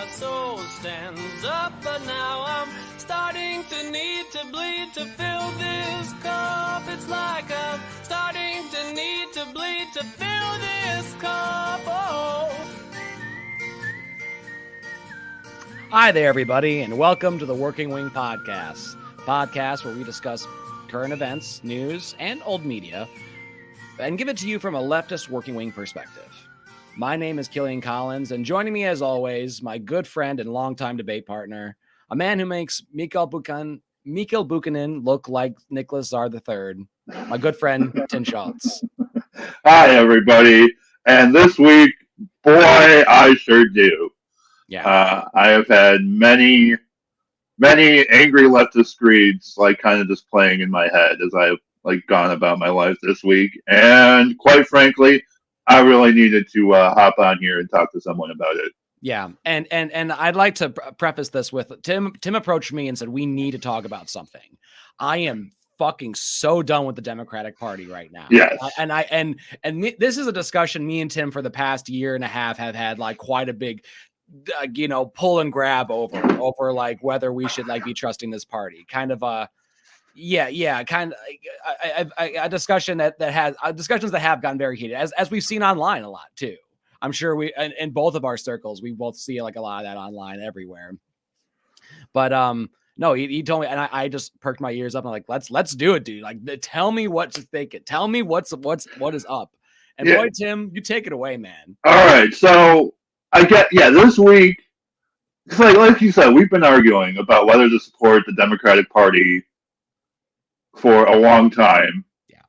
soul stands up, but now I'm starting to need to bleed to fill this cup. It's like I'm starting to need to bleed to fill this cup. Oh. Hi there, everybody, and welcome to the Working Wing Podcast where we discuss current events, news, and old media, and give it to you from a leftist working wing perspective. My name is Killian Collins, and joining me as always, my good friend and longtime debate partner, a man who makes Mikhail Buchanan look like Nicholas Tsar III, my good friend, Tim Schultz. Hi, everybody. And this week, boy, I sure do. Yeah. I have had many angry leftist screeds, kind of just playing in my head as I've gone about my life this week. And quite frankly, I really needed to hop on here and talk to someone about it. Yeah, and I'd like to preface this with Tim approached me and said, we need to talk about something. I am fucking so done with the Democratic Party right now. Yes. This is a discussion me and Tim for the past year and a half have had quite a big pull and grab over whether we should be trusting this party. Kind of a a discussion that has discussions that have gotten very heated, as we've seen online a lot too. I'm sure we in both of our circles we both see a lot of that online everywhere. But no, he told me, and I just perked my ears up. And I'm like, let's do it, dude. Tell me what to think. Tell me what is up. And boy, Tim, you take it away, man. All right, so this week, it's like you said, we've been arguing about whether to support the Democratic Party for a long time. Yeah.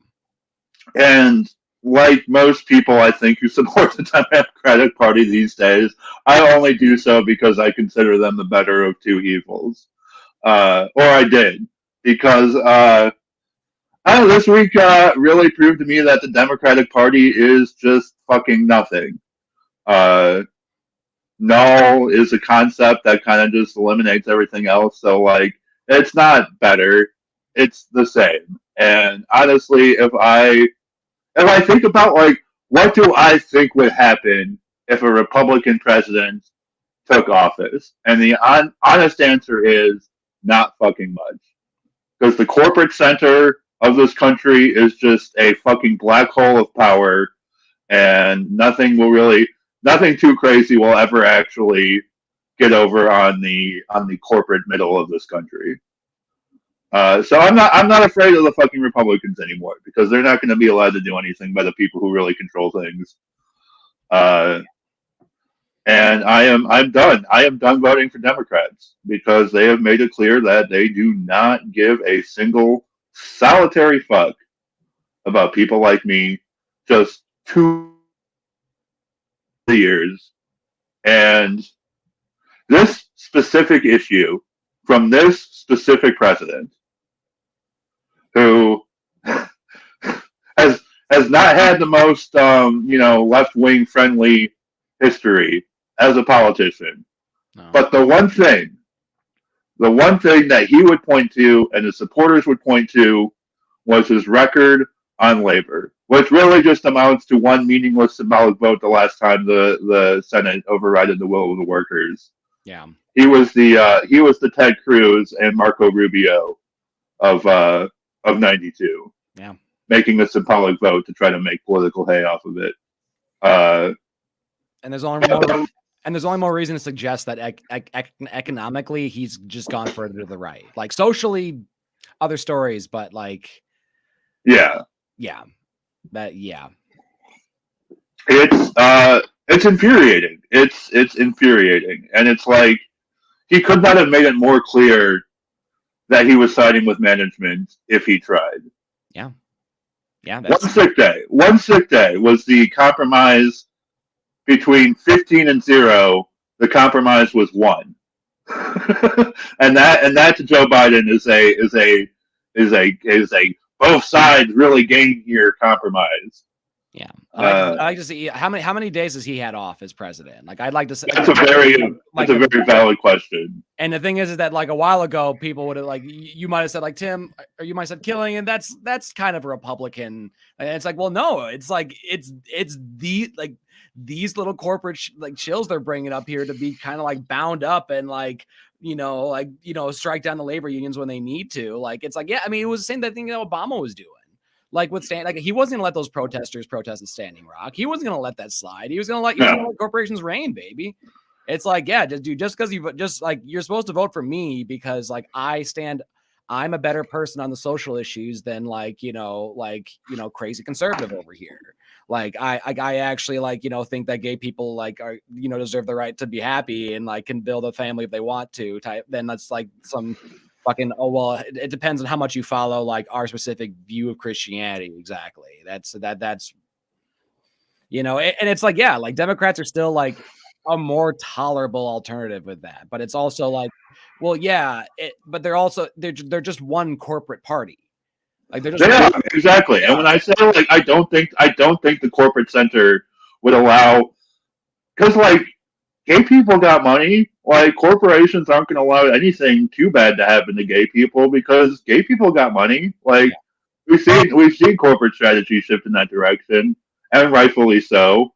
And like most people, I think, who support the Democratic Party these days, I only do so because I consider them the better of two evils. Or I did. Because this week really proved to me that the Democratic Party is just fucking nothing. Null is a concept that kind of just eliminates everything else. So, it's not better. It's the same. And honestly, if I think about, what do I think would happen if a Republican president took office? And the honest answer is not fucking much. Because the corporate center of this country is just a fucking black hole of power, and nothing too crazy will ever actually get over on the corporate middle of this country. So I'm not afraid of the fucking Republicans anymore, because they're not going to be allowed to do anything by the people who really control things. And I'm done. I am done voting for Democrats, because they have made it clear that they do not give a single solitary fuck about people like me. Just 2 years, and this specific issue from this specific president, who has not had the most left-wing friendly history as a politician. No. But the one thing that he would point to and his supporters would point to was his record on labor, which really just amounts to one meaningless symbolic vote the last time the Senate overrided the will of the workers. Yeah. He was the Ted Cruz and Marco Rubio of '92. Yeah. Making a symbolic vote to try to make political hay off of it. And there's only more reason to suggest that economically he's just gone further to the right. Socially, other stories, but yeah. It's infuriating. It's infuriating, and it's he could not have made it more clear that he was siding with management if he tried. Yeah. One sick day was the compromise between 15 and 0. The compromise was 1, and that to Joe Biden is a both sides really gain here compromise. Yeah, Uh, I like to see how many days has he had off as president. Like, I'd like to say, that's a very valid question. And the thing is that like a while ago, people would have like you might have said like Tim, or you might have said killing, and that's kind of a Republican. And it's like, well, no, it's like it's the like these little corporate like chills they're bringing up here to be kind of like bound up and like strike down the labor unions when they need to. Like, it's like, yeah, I mean, it was the same thing that Obama was doing. Like with like he wasn't gonna let those protesters protest at Standing Rock. He wasn't gonna let that slide. He was gonna let corporations reign, baby. It's like, yeah, dude, just because you're supposed to vote for me because like I'm a better person on the social issues than crazy conservative over here. Like I actually think that gay people like are deserve the right to be happy and like can build a family if they want to type. Then that's like some fucking it depends on how much you follow like our specific view of Christianity. Exactly. That's and it's like, yeah, like Democrats are still like a more tolerable alternative with that, but it's also like, well, yeah, but they're just one corporate party. Like they're just exactly. And when I say like I don't think the corporate center would allow, because like gay people got money. Like corporations aren't going to allow anything too bad to happen to gay people because gay people got money. Like we've seen corporate strategy shift in that direction, and rightfully so.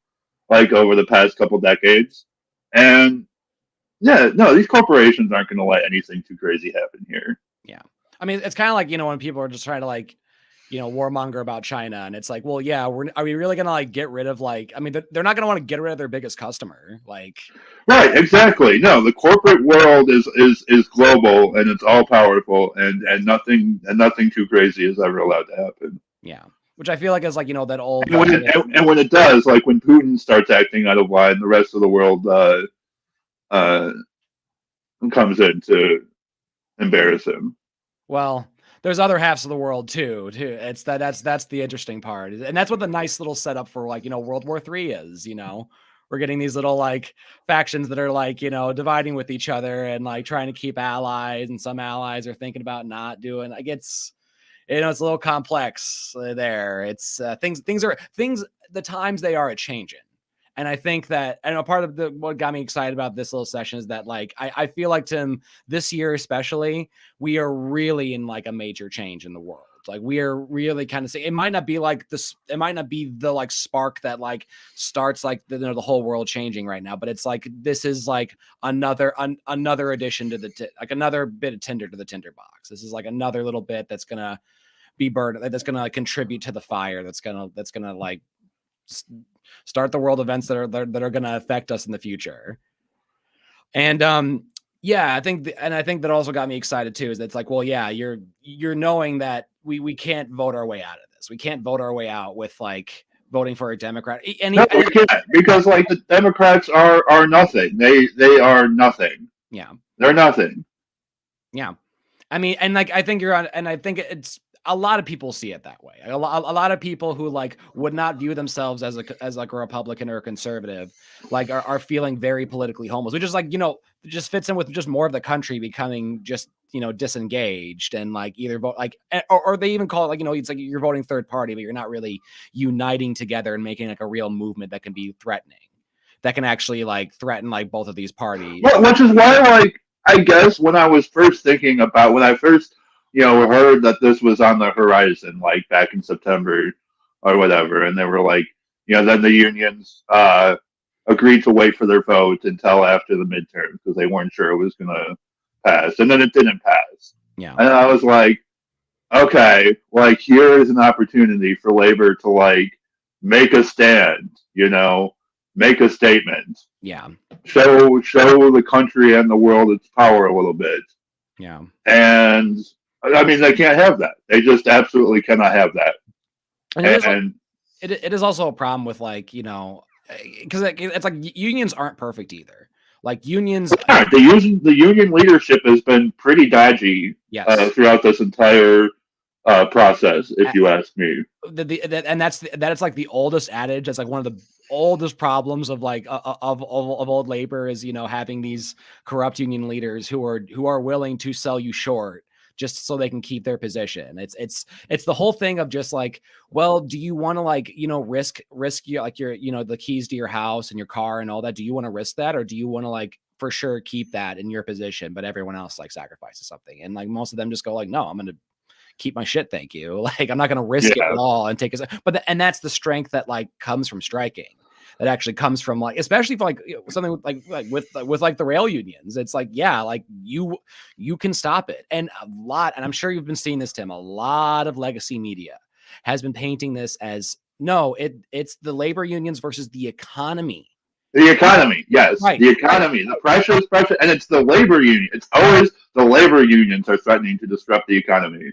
Like over the past couple decades, and yeah, no, these corporations aren't going to let anything too crazy happen here. Yeah, I mean, it's kind of like when people are just trying to like warmonger about China, and it's like, well, yeah, are we really gonna like get rid of like? I mean, they're not gonna want to get rid of their biggest customer, like. Right, exactly. No, the corporate world is global and it's all powerful, and nothing too crazy is ever allowed to happen. Yeah, which I feel like is like that old. And when it does, like when Putin starts acting out of line, the rest of the world comes in to embarrass him. Well, there's other halves of the world too. It's that's the interesting part, and that's what the nice little setup for like World War III is. We're getting these little like factions that are like dividing with each other and like trying to keep allies, and some allies are thinking about not doing. Like it's a little complex there. It's things. The times they are changing. And I think that, and a part of what got me excited about this little session is that like, I feel like Tim, this year, especially, we are really in like a major change in the world. Like we are really kind of saying, it might not be like this. It might not be the like spark that like starts like the whole world changing right now, but it's like, this is like another addition to like another bit of tinder to the tinderbox. This is like another little bit that's going to be burned. That's going to like, contribute to the fire. That's going to like, start the world events that are going to affect us in the future. And yeah, I think that also got me excited too, is that it's like, well, yeah, you're knowing that we can't vote our way out of this. We can't vote our way out with like voting for a Democrat. No, we can't, because like the Democrats are nothing. They are nothing. Yeah. They're nothing. Yeah. I mean, and like, I think you're on, and I think it's, a lot of people see it that way. A lot of people who like would not view themselves as like a Republican or a conservative, like are feeling very politically homeless, which is like, just fits in with just more of the country becoming just, disengaged and like either vote like, or they even call it like, it's like you're voting third party, but you're not really uniting together and making like a real movement that can be threatening, that can actually like threaten like both of these parties. Well, which is why, like, I guess when I was first thinking about, when I first heard that this was on the horizon, like back in September or whatever, and they were like, then the unions agreed to wait for their vote until after the midterms because they weren't sure it was going to pass, and then it didn't pass. Yeah, and I was like, okay, like here is an opportunity for labor to like make a stand, make a statement. Yeah, show the country and the world its power a little bit. Yeah, and I mean, they can't have that. They just absolutely cannot have that. And it is also a problem with like, because it's like unions aren't perfect either. Like unions, the union leadership has been pretty dodgy throughout this entire process, if you ask me. And that's like the oldest adage. That's like one of the oldest problems of like of old labor is having these corrupt union leaders who are willing to sell you short just so they can keep their position. It's the whole thing of just like, well, do you want to like, you know, risk your, like your, you know, the keys to your house and your car and all that? Do you want to risk that? Or do you want to like for sure keep that in your position, but everyone else like sacrifices something? And like most of them just go like, no, I'm going to keep my shit. Thank you. Like, I'm not going to risk it at all and take it. But and that's the strength that like comes from striking. That actually comes from like, especially for like, you know, something like with like the rail unions. It's like, yeah, like you can stop it. And and I'm sure you've been seeing this, Tim, a lot of legacy media has been painting this as no, it's the labor unions versus the economy. The economy, yes. Right. The economy. The pressure, and it's the labor union. It's always the labor unions are threatening to disrupt the economy.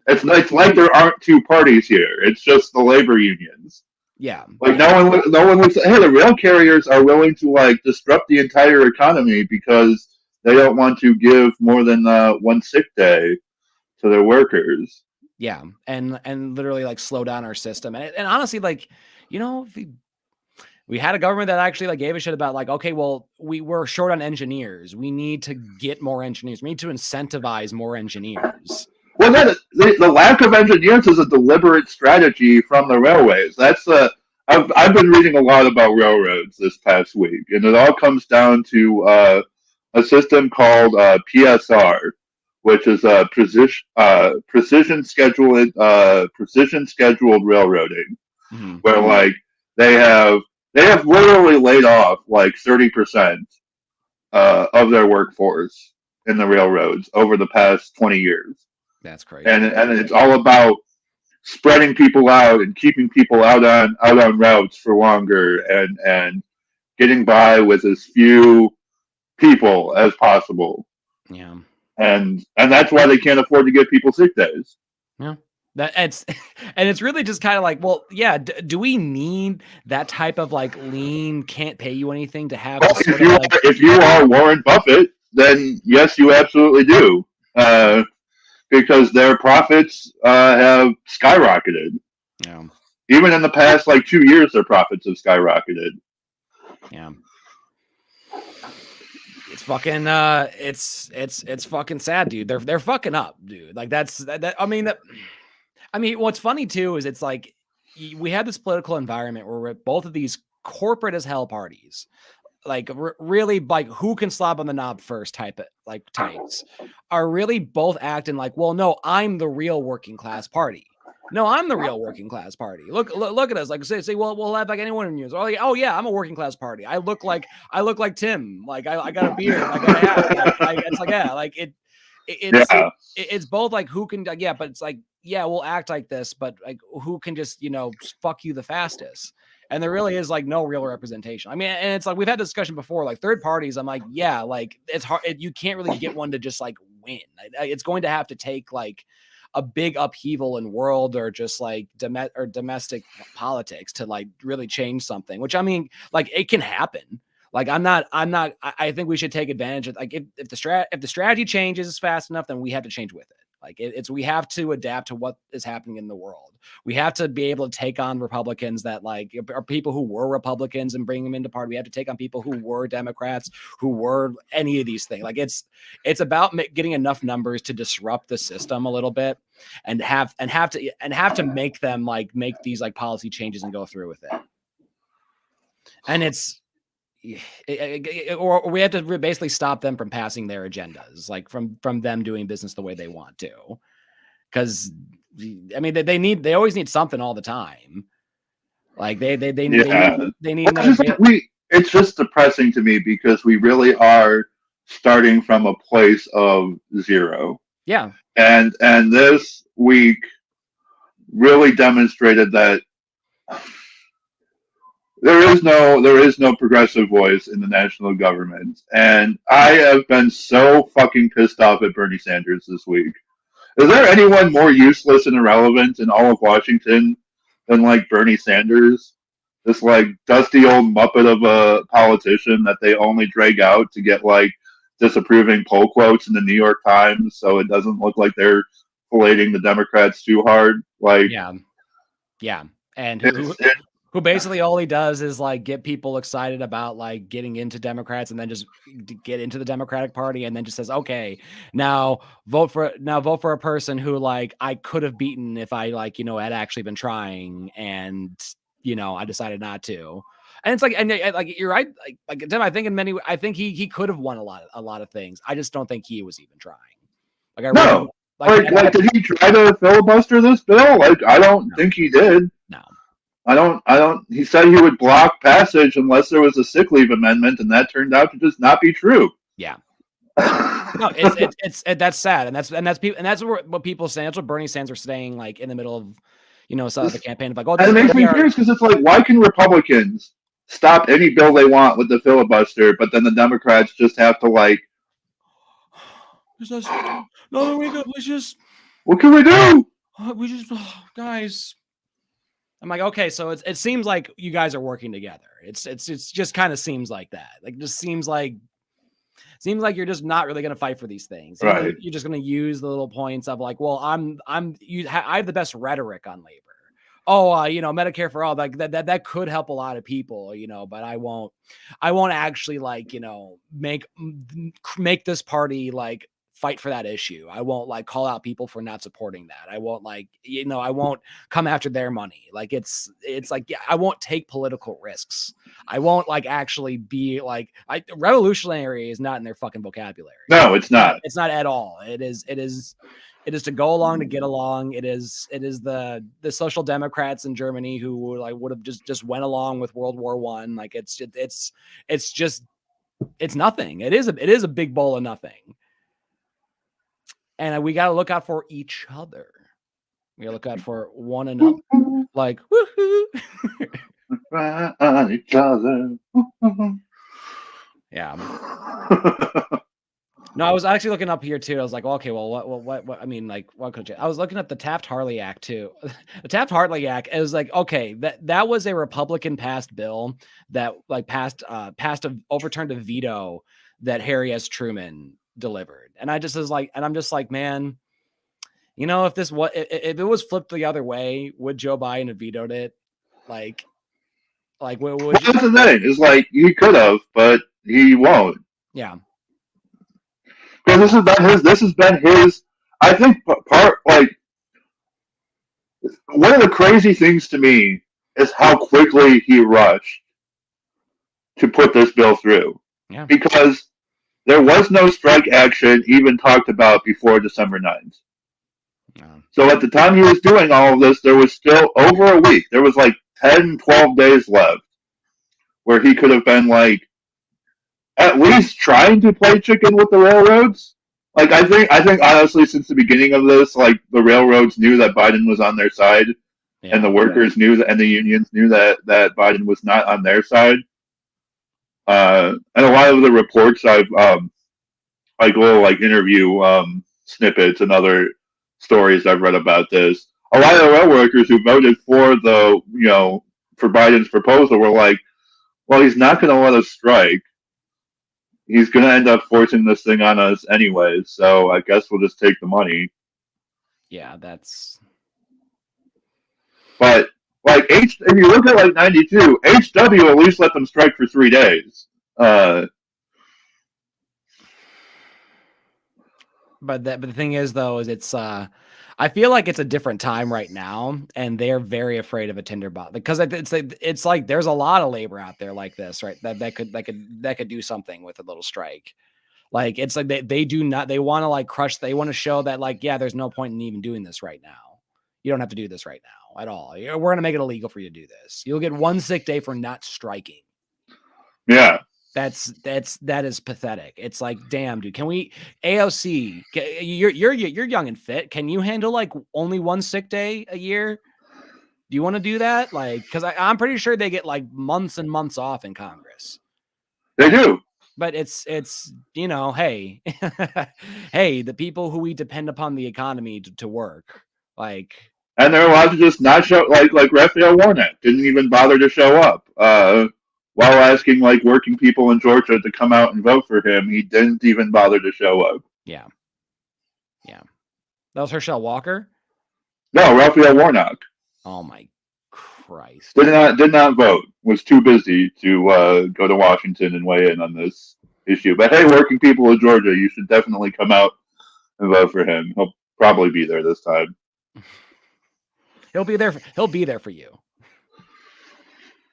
It's like there aren't two parties here. It's just the labor unions. Yeah. Like no one would say, hey, the rail carriers are willing to like disrupt the entire economy because they don't want to give more than one sick day to their workers. Yeah, and literally like slow down our system. And honestly, like, you know, if we had a government that actually like gave a shit about like, okay, well, we're short on engineers. We need to get more engineers. We need to incentivize more engineers. Well, the lack of engineers is a deliberate strategy from the railways. That's I've been reading a lot about railroads this past week, and it all comes down to a system called PSR, which is precision scheduled railroading, where like they have literally laid off like 30% of their workforce in the railroads over the past 20 years. That's crazy. And it's all about spreading people out and keeping people out on routes for longer and getting by with as few people as possible. Yeah. And that's why they can't afford to give people sick days. Yeah. It's really just kind of like, well, yeah. Do we need that type of like lean, can't pay you anything to have? Well, if you are Warren Buffett, then yes, you absolutely do. Because their profits have skyrocketed. Yeah. Even in the past like 2 years, their profits have skyrocketed. Yeah. It's fucking it's fucking sad, dude. They're fucking up, dude. Like that's I mean what's funny too is it's like we have this political environment where we're both of these corporate as hell parties, like really like who can slap on the knob first types are really both acting like, well, no, I'm the real working class party. No, I'm the real working class party. Look at us. Like say, well, we'll have like anyone in news. Like, oh yeah, I'm a working class party. I look like Tim. Like I got a beard. I got a hat. Like it's like, yeah, like it's both like who can, yeah, but it's like, yeah, we'll act like this, but like who can just, you know, fuck you the fastest. And there really is like no real representation. I mean, and it's like, we've had this discussion before, like third parties. I'm like, yeah, like it's hard. You can't really get one to just like win. It's going to have to take like a big upheaval in world or just like domestic politics to like really change something, which I mean, like it can happen. Like I think we should take advantage of like if the strategy changes fast enough, then we have to change with it. Like we have to adapt to what is happening in the world. We have to be able to take on Republicans that like are people who were Republicans and bring them into party. We have to take on people who were Democrats, who were any of these things. Like it's about getting enough numbers to disrupt the system a little bit and have to make them like make these like policy changes and go through with it. And or we have to basically stop them from passing their agendas, like from them doing business the way they want to, because I mean they always need something all the time. Like they need it's just depressing to me because we really are starting from a place of zero. Yeah, and this week really demonstrated that there is no progressive voice in the national government. And I have been so fucking pissed off at Bernie Sanders this week. Is there anyone more useless and irrelevant in all of Washington than like Bernie Sanders? This like dusty old muppet of a politician that they only drag out to get like disapproving poll quotes in the New York Times so it doesn't look like they're filleting the Democrats too hard. Like yeah. And Who basically all he does is like get people excited about like getting into Democrats and then just get into the Democratic Party and then just says, okay, now vote for a person who like I could have beaten if I like, had actually been trying and, I decided not to. And it's like, and like, you're right. Like Tim, I think he could have won a lot of things. I just don't think he was even trying. Like, I No. really, like, did he try to filibuster this bill? Like, I don't think he did. No. I don't. He said he would block passage unless there was a sick leave amendment, and that turned out to just not be true. Yeah. No, it's that's sad, and that's what people say. That's what Bernie Sanders are saying, like in the middle of, some of the campaign, of like, oh, and it makes me furious because it's like, why can Republicans stop any bill they want with the filibuster, but then the Democrats just have to like, no, let's just, what can we do? Guys. I'm like, okay, so it seems like you guys are working together. It's just kind of seems like that. Like, just seems like you're just not really going to fight for these things. Right. You're just going to use the little points of like, well, I have the best rhetoric on labor. Oh, Medicare for all, like that could help a lot of people, but I won't actually like, make this party like fight for that issue. I won't like call out people for not supporting that. I won't like, I won't come after their money. Like it's like, yeah, I won't take political risks. I won't like actually be like, revolutionary is not in their fucking vocabulary. No, it's not. It's not at all. It is to go along to get along. It is the social democrats in Germany who like would have just went along with World War I. Like it's nothing. It is a big bowl of nothing. And we got to look out for each other. We got to look out for one another. Like, woohoo. On each other. Yeah. No, I was actually looking up here too. I was like, okay, well, what I mean, like, what could you? I was looking at the Taft-Hartley Act too. The Taft-Hartley Act, it was like, okay, that was a Republican passed bill that like overturned a veto that Harry S. Truman delivered. And I'm just like, man, if it was flipped the other way, would Joe Biden have vetoed it? Like that's the thing. It's like he could have, but he won't. Yeah. Because this has been his. I think part like one of the crazy things to me is how quickly he rushed to put this bill through. Yeah. Because there was no strike action even talked about before December 9th. No. So at the time he was doing all of this, there was still over a week. There was like 10, 12 days left where he could have been like at least trying to play chicken with the railroads. Like I think honestly, since the beginning of this, like the railroads knew that Biden was on their side, and the workers knew that, and the unions knew that Biden was not on their side. And a lot of the reports I've like little like interview snippets and other stories I've read about this. A lot of the rail workers who voted for for Biden's proposal were like, well, he's not going to let us strike. He's going to end up forcing this thing on us anyway, so I guess we'll just take the money. Yeah, that's... But, like, if you look at, like, 92, HW at least let them strike for 3 days. But the thing is, though, is it's... I feel like it's a different time right now, and they're very afraid of a tinderbox because it's like there's a lot of labor out there like this, right? That could do something with a little strike. Like it's like they want to like crush. They want to show that like, yeah, there's no point in even doing this right now. You don't have to do this right now at all. We're gonna make it illegal for you to do this. You'll get 1 sick day for not striking. Yeah. That is pathetic. It's like, damn, dude, can we AOC, you're young and fit. Can you handle like only 1 sick day a year? Do you want to do that? Like, cause I'm pretty sure they get like months and months off in Congress. They do. But it's, hey, hey, the people who we depend upon the economy to work, like, and they're allowed to just not show, like Raphael Warnock didn't even bother to show up. While asking like working people in Georgia to come out and vote for him, he didn't even bother to show up. Yeah. That was Herschel Walker? No, Raphael Warnock. Oh my Christ. Did not vote. Was too busy to go to Washington and weigh in on this issue. But hey, working people of Georgia, you should definitely come out and vote for him. He'll probably be there this time. He'll be there. He'll be there for you.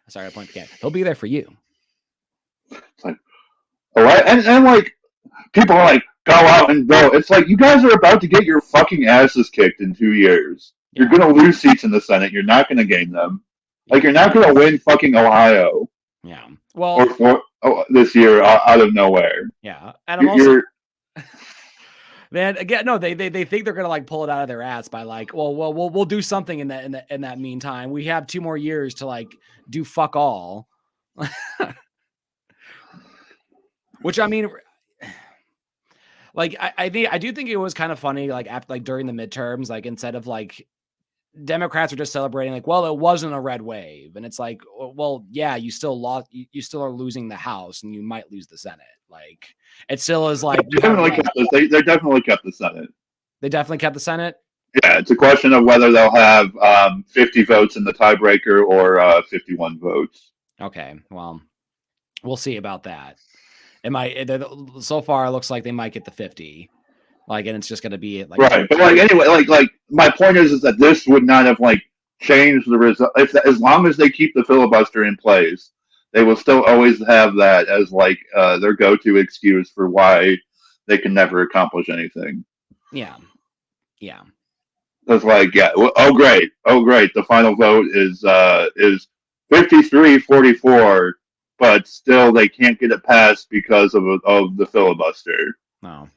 Sorry, I point the cat. He'll be there for you. It's like, all right, and like people are like, go out and vote. It's like you guys are about to get your fucking asses kicked in 2 years. Yeah. You're gonna lose seats in the Senate. You're not gonna gain them. Like you're not gonna win fucking Ohio. Yeah. Well, this year out of nowhere. Yeah, and I'm also. Man, again, no, they think they're gonna like pull it out of their ass by like, well, we'll do something in that meantime. We have 2 more years to like do fuck all. Which I mean, like I do think it was kind of funny, like after like during the midterms, like instead of like Democrats are just celebrating like, well, it wasn't a red wave, and it's like, well, yeah, you still lost, you still are losing the House, and you might lose the Senate. Like it still is like they definitely kept the Senate. They definitely kept the Senate. Yeah, it's a question of whether they'll have 50 votes in the tiebreaker or 51 votes. Okay, well, we'll see about that. It might. So far, it looks like they might get the 50. Like, and it's just going to be like right. But like anyway, like my point is that this would not have like changed the result as long as they keep the filibuster in place. They will still always have that as like their go-to excuse for why they can never accomplish anything. Yeah. It's like, yeah, oh great. The final vote is 53-44, but still they can't get it passed because of the filibuster. No.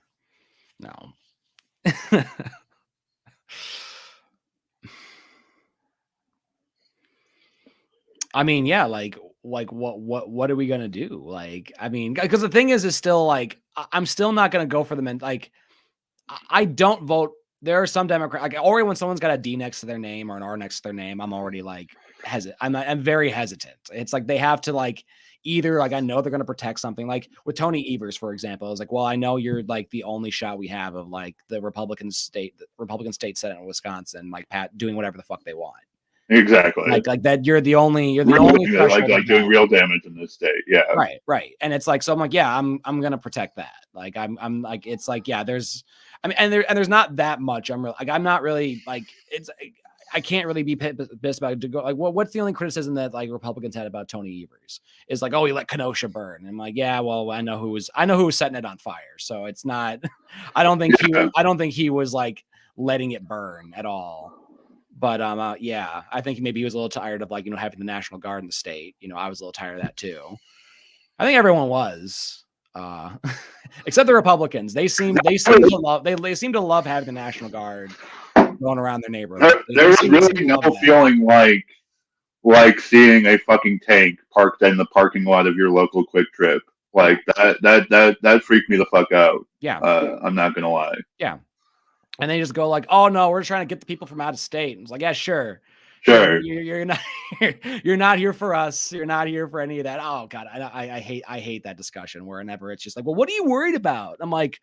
I mean, yeah, like what are we gonna do? Like, I mean, because the thing is still like I'm still not gonna go for them. And like, I don't vote. There are some Democrats like already when someone's got a D next to their name or an R next to their name, I'm already like hesitant. I'm very hesitant. It's like they have to like either like I know they're gonna protect something. Like with Tony Evers, for example, I was like, well, I know you're like the only shot we have of like the Republican state Senate in Wisconsin, like Pat doing whatever the fuck they want. Exactly. Like that you're the only like doing real damage in this state. Yeah. Right. And it's like, so I'm like, yeah, I'm going to protect that. Like, I'm like, it's like, yeah, there's, I mean, and there's not that much. I'm really, like, I'm not really like, I can't really be pissed about it to go like, what's the only criticism that like Republicans had about Tony Evers is like, oh, he let Kenosha burn. And I'm like, yeah, well, I know who was setting it on fire. So it's not, I don't think he was like letting it burn at all. But yeah, I think maybe he was a little tired of like, having the National Guard in the state. I was a little tired of that too. I think everyone was, except the Republicans. They seem to love having the National Guard going around their neighborhood. There's really no feeling like seeing a fucking tank parked in the parking lot of your local Quick Trip. Like that freaked me the fuck out. Yeah, I'm not gonna lie. Yeah. And they just go like, "Oh no, we're trying to get the people from out of state." And it's like, "Yeah, sure. You're not you're not here for us. You're not here for any of that." Oh God, I hate that discussion whenever it's just like, "Well, what are you worried about?" I'm like,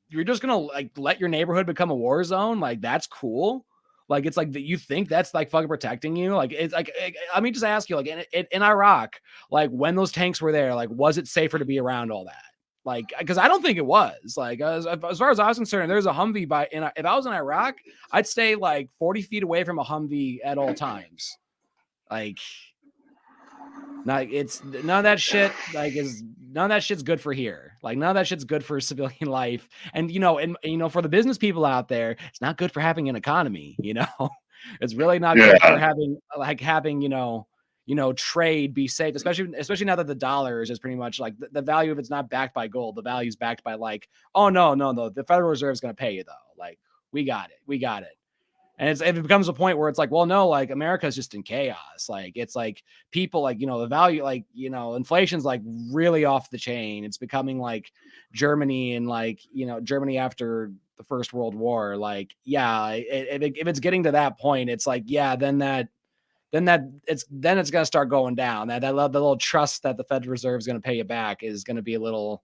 "You're just gonna like let your neighborhood become a war zone? Like that's cool? Like it's like that you think that's like fucking protecting you? Like it's like let me just ask you, like in Iraq, like when those tanks were there, like was it safer to be around all that?" Like, because I don't think it was like as far as I was concerned, there's a Humvee if I was in Iraq, I'd stay like 40 feet away from a Humvee at all times. Like, it's none of that shit. Like, none of that shit's good for here. Like, none of that shit's good for civilian life. And for the business people out there, it's not good for having an economy. It's really not good for having trade be safe, especially now that the dollar is just pretty much like the value of it's not backed by gold. The value is backed by like, oh no, the Federal Reserve is going to pay you though. Like we got it. And it becomes a point where it's like, well, no, like America's just in chaos. Like it's like people like, the value, like, inflation's like really off the chain. It's becoming like Germany and like, Germany after the First World War. Like, yeah, if it's getting to that point, it's like, yeah, then it's going to start going down. The little trust that the Federal Reserve is going to pay you back is going to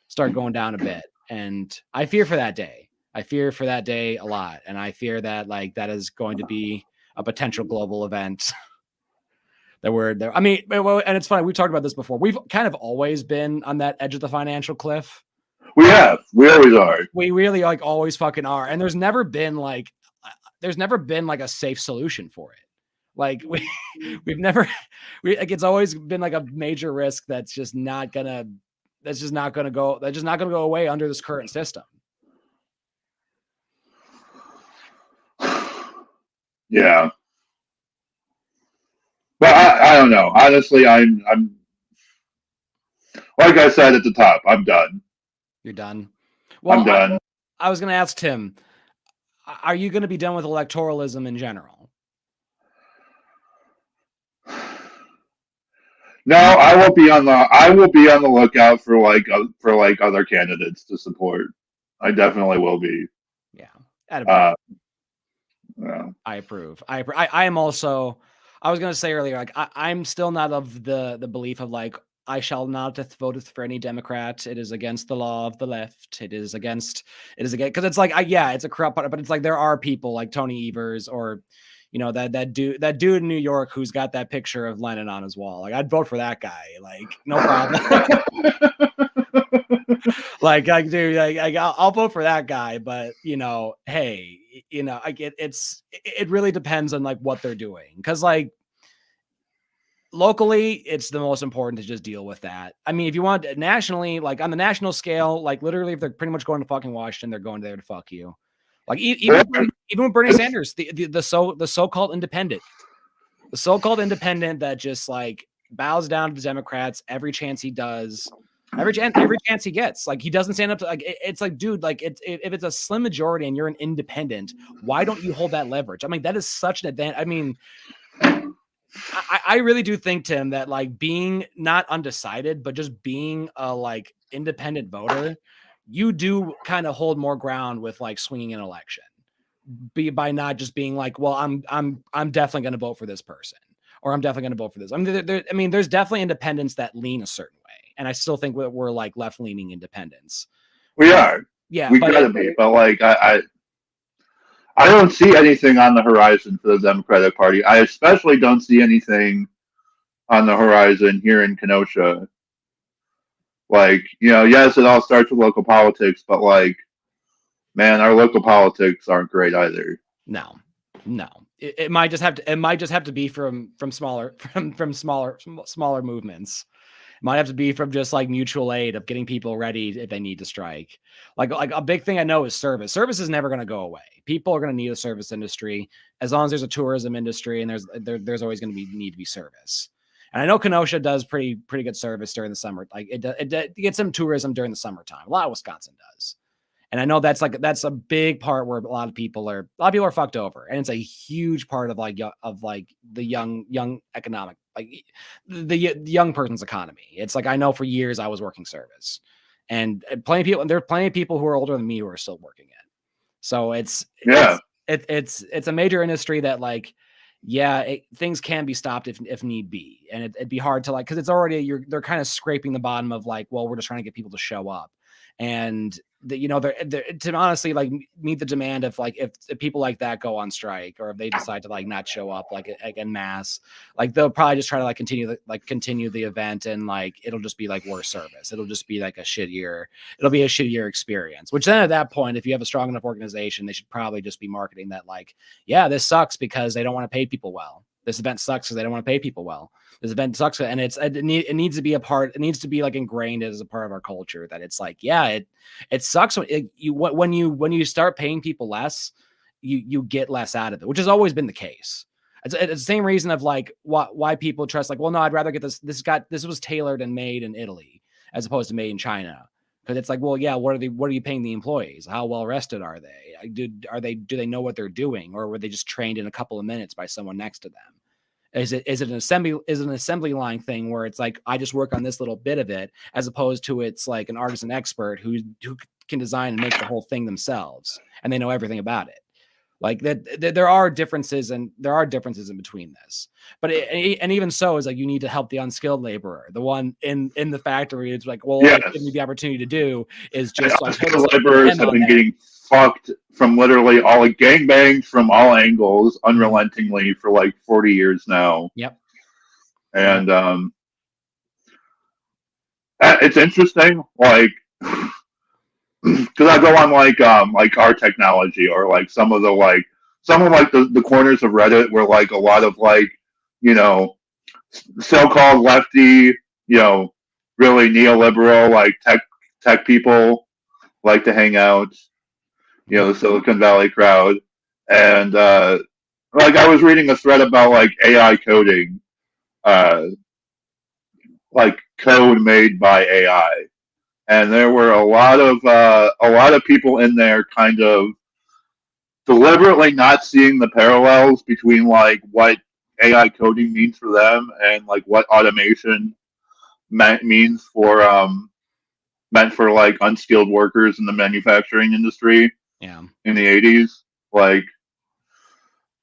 start going down a bit. And I fear for that day. I fear for that day a lot. And I fear that like that is going to be a potential global event that we're there. I mean, and it's funny, we talked about this before. We've kind of always been on that edge of the financial cliff. We always are. We really like always fucking are. And there's never been like a safe solution for it. Like we've never, like it's always been like a major risk that's just not gonna go away under this current system. Yeah. But I don't know. Honestly, I'm like I said at the top, I'm done. You're done. Well, I'm done. I was going to ask Tim, are you going to be done with electoralism in general? No, I will be on the lookout for other candidates to support. I definitely will be. Yeah. I approve. I am also, I was going to say earlier, like I'm still not of the belief of like, I shall not vote for any Democrat. It is against the law of the left. It is against, because it's like, it's a corrupt, but it's like there are people like Tony Evers or, you know, that dude in New York who's got that picture of Lenin on his wall. Like I'd vote for that guy. Like no problem. I'll vote for that guy. But you know, hey, you know, it really depends on like what they're doing. Because like, locally, it's the most important to just deal with that. I mean, if you want nationally, like on the national scale, like literally, if they're pretty much going to fucking Washington, they're going there to fuck you. Like even with Bernie Sanders, the so-called independent, that just like bows down to the Democrats every chance he does, every chance he gets. Like he doesn't stand up to like it's like, dude, like if it's a slim majority and you're an independent, why don't you hold that leverage? I mean, that is such an advantage. I mean. I really do think, Tim, that like being not undecided, but just being a like independent voter, you do kind of hold more ground with like swinging an election, by not just being like, well, I'm definitely going to vote for this person, or I'm definitely going to vote for this. I mean, there's definitely independents that lean a certain way, and I still think we're like left leaning independents. We are. Yeah, we gotta be. But like I don't see anything on the horizon for the Democratic Party. I especially don't see anything on the horizon here in Kenosha. Like, you know, yes, it all starts with local politics, but like, man, our local politics aren't great either. No. It might just have to be from smaller movements. Might have to be from just like mutual aid of getting people ready if they need to strike. Like a big thing I know is service. Service is never going to go away. People are going to need a service industry as long as there's a tourism industry, and there's always going to need to be service. And I know Kenosha does pretty good service during the summer. Like it gets some tourism during the summertime. A lot of Wisconsin does. And I know that's a big part where a lot of people are fucked over, and it's a huge part of the young economic, like the young person's economy. It's like, I know for years I was working service, and there are plenty of people who are older than me who are still working it. So it's a major industry that like, things can be stopped if need be. And it'd be hard to like, cause it's already, they're kind of scraping the bottom of like, well, we're just trying to get people to show up. And they're to honestly like meet the demand of like, if people like that go on strike, or if they decide to like not show up like en masse, like they'll probably just try to like continue the event, and like it'll just be like worse service. It'll just be like a shittier experience. Which then at that point, if you have a strong enough organization, they should probably just be marketing that like, yeah, this sucks because they don't want to pay people well. This event sucks because they don't want to pay people well. This event sucks, and it needs to be a part. It needs to be like ingrained as a part of our culture, that it's like, yeah, it sucks when you start paying people less, you get less out of it, which has always been the case. It's the same reason of like why people trust, like, well, no, I'd rather get this. This was tailored and made in Italy as opposed to made in China. Because it's like, well, yeah, what are you paying the employees? How well rested are they? Do they know what they're doing, or were they just trained in a couple of minutes by someone next to them? Is it an assembly line thing where it's like, I just work on this little bit of it, as opposed to it's like an artisan expert who can design and make the whole thing themselves, and they know everything about it. Like there are differences in between this, but and even so is like you need to help the unskilled laborer, the one in the factory. It's like, well, all Yes. it's giving me the opportunity to do is And just like unskilled laborers have been getting fucked from literally all gangbanged from all angles unrelentingly for like 40 years now. Yep. And it's interesting, like, because I go on like our technology or like some of the corners of Reddit where like a lot of like, you know, so-called lefty, you know, really neoliberal like tech people like to hang out, you know, the Silicon Valley crowd. And like I was reading a thread about like AI coding, like code made by AI. And there were a lot of people in there kind of deliberately not seeing the parallels between like what AI coding means for them and like what automation means for meant for like unskilled workers in the manufacturing industry. Yeah. In the 80s, like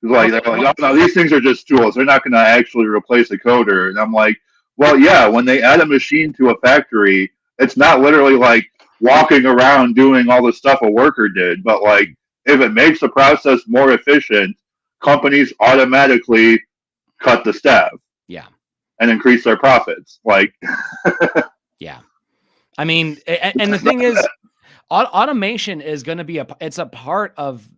they're like, oh no, these things are just tools. They're not going to actually replace a coder. And I'm like, well, yeah, when they add a machine to a factory, it's not literally like walking around doing all the stuff a worker did, but like if it makes the process more efficient, companies automatically cut the staff. Yeah. And increase their profits. Like, yeah. I mean, and the thing is, automation is going to be it's a part of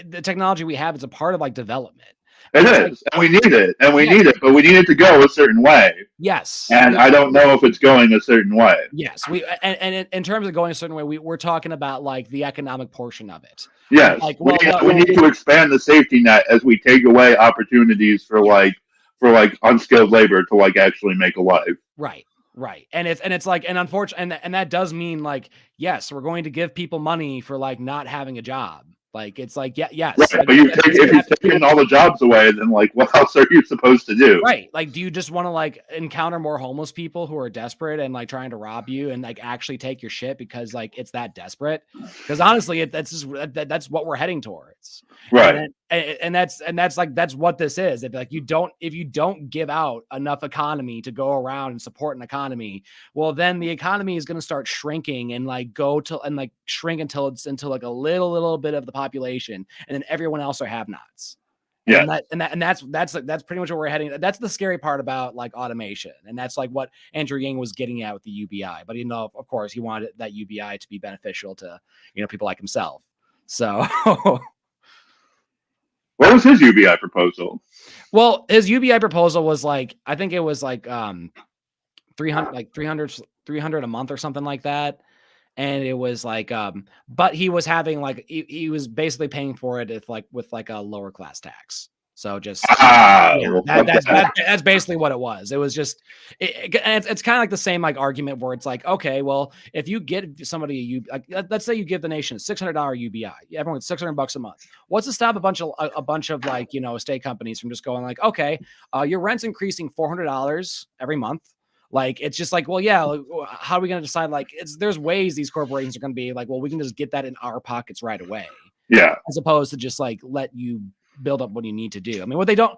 the technology we have. It's a part of like development. It is, and we need it, but we need it to go a certain way. Yes. And I don't know if it's going a certain way. Yes. And in terms of going a certain way, we're talking about like the economic portion of it. Yes. Like, we need to expand the safety net as we take away opportunities for unskilled labor to like actually make a life. Right. Right. And it's like, and unfortunately, and that does mean like, yes, we're going to give people money for like not having a job. Like, it's like, yes. Right, like, but if you're taking all the jobs away, then like, what else are you supposed to do? Right. Like, do you just want to like encounter more homeless people who are desperate and like trying to rob you and like actually take your shit because like it's that desperate? Because honestly, that's what we're heading towards. Right. And that's what this is. If you don't give out enough economy to go around and support an economy, well, then the economy is going to start shrinking and like shrink until it's into like a little bit of the population, and then everyone else are have-nots. Yeah. And that's pretty much what we're heading. That's the scary part about like automation. And that's like what Andrew Yang was getting at with the UBI. But of course, he wanted that UBI to be beneficial to, people like himself. So what was his UBI proposal? Well, his UBI proposal was like, I think it was like 300 a month or something like that. And it was like, but he was having like, he was basically paying for it with like a lower class tax. So just that's basically what it was. It was just it's kind of like the same like argument where it's like, okay, well, if you get somebody let's say you give the nation $600 UBI, everyone gets $600 a month. What's to stop a bunch of like state companies from just going like, okay, your rent's increasing $400 every month. Like, it's just like, well, yeah, how are we going to decide? Like, there's ways these corporations are going to be like, well, we can just get that in our pockets right away. Yeah. As opposed to just like let you build up what you need to do. I mean, what they don't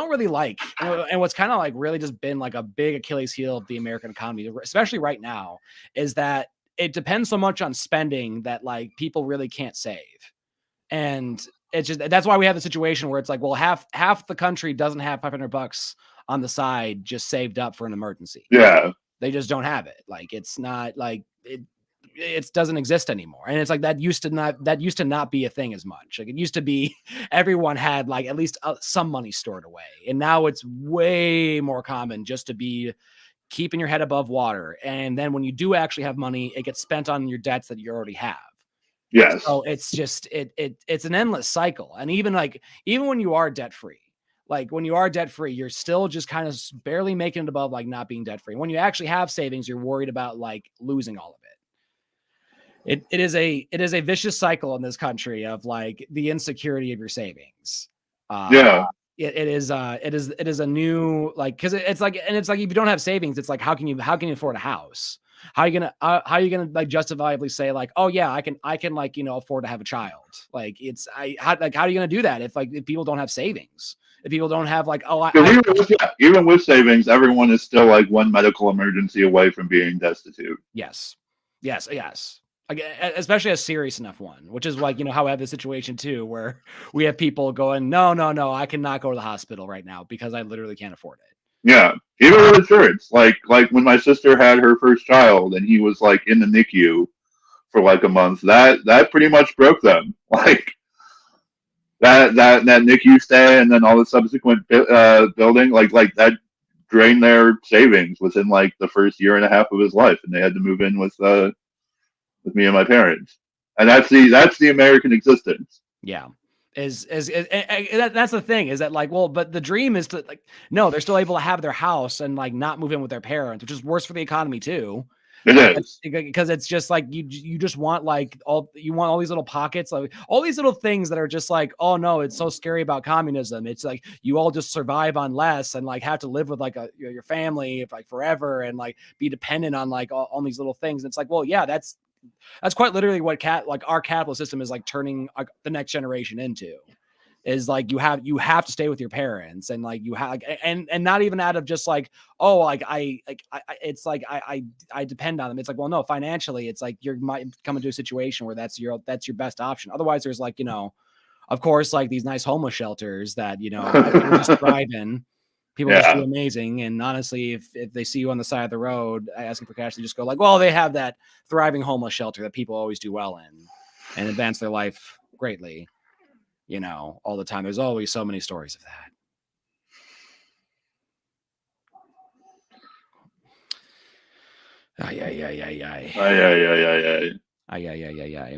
really like, and what's kind of like really just been like a big Achilles heel of the American economy, especially right now, is that it depends so much on spending that like people really can't save. And it's just, that's why we have the situation where it's like, well, half the country doesn't have $500 on the side just saved up for an emergency. Yeah. They just don't have it. Like, it's not like it doesn't exist anymore. And it's like that used to not be a thing as much. Like, it used to be everyone had like at least some money stored away. And now it's way more common just to be keeping your head above water. And then when you do actually have money, it gets spent on your debts that you already have. Yes. So it's just, it's an endless cycle. And even when you are debt free, like when you are debt free, you're still just kind of barely making it above like not being debt free. When you actually have savings, you're worried about like losing all of it. It is a vicious cycle in this country of like the insecurity of your savings. It is a new, like, cause it's like if you don't have savings, it's like, how can you afford a house? how are you gonna like justifiably say like, oh yeah, I can like, you know, afford to have a child? Like how are you gonna do that if people don't have savings? If people don't have like, even with savings, everyone is still like one medical emergency away from being destitute. Yes. Like, especially a serious enough one, which is like, you know, how I have the situation too, where we have people going, no, I cannot go to the hospital right now because I literally can't afford it. Yeah, even with insurance, like when my sister had her first child and he was like in the NICU for like a month, that pretty much broke them. Like that NICU stay and then all the subsequent building, like that drained their savings within like the first year and a half of his life, and they had to move in with me and my parents, and that's the American existence. Yeah. That's the thing is that like, well, but the dream is to like, no, they're still able to have their house and like not move in with their parents, which is worse for the economy too. It is, because it's just like you just want like all these little pockets, like all these little things that are just like, oh no, it's so scary about communism. It's like you all just survive on less and like have to live with like your family like forever and like be dependent on like all these little things. And it's like, well, yeah, that's quite literally what our capitalist system is like turning the next generation into. Is like you have to stay with your parents and like you have like, and not even out of just like, oh, like I it's like I depend on them. It's like, well, no, financially it's like you might come into a situation where that's your best option. Otherwise there's like, you know, of course, like these nice homeless shelters that, you know, people just thrive in. People just do amazing. And honestly, if they see you on the side of the road asking for cash, they just go like, well, they have that thriving homeless shelter that people always do well in and advance their life greatly. You know, all the time. There's always so many stories of that.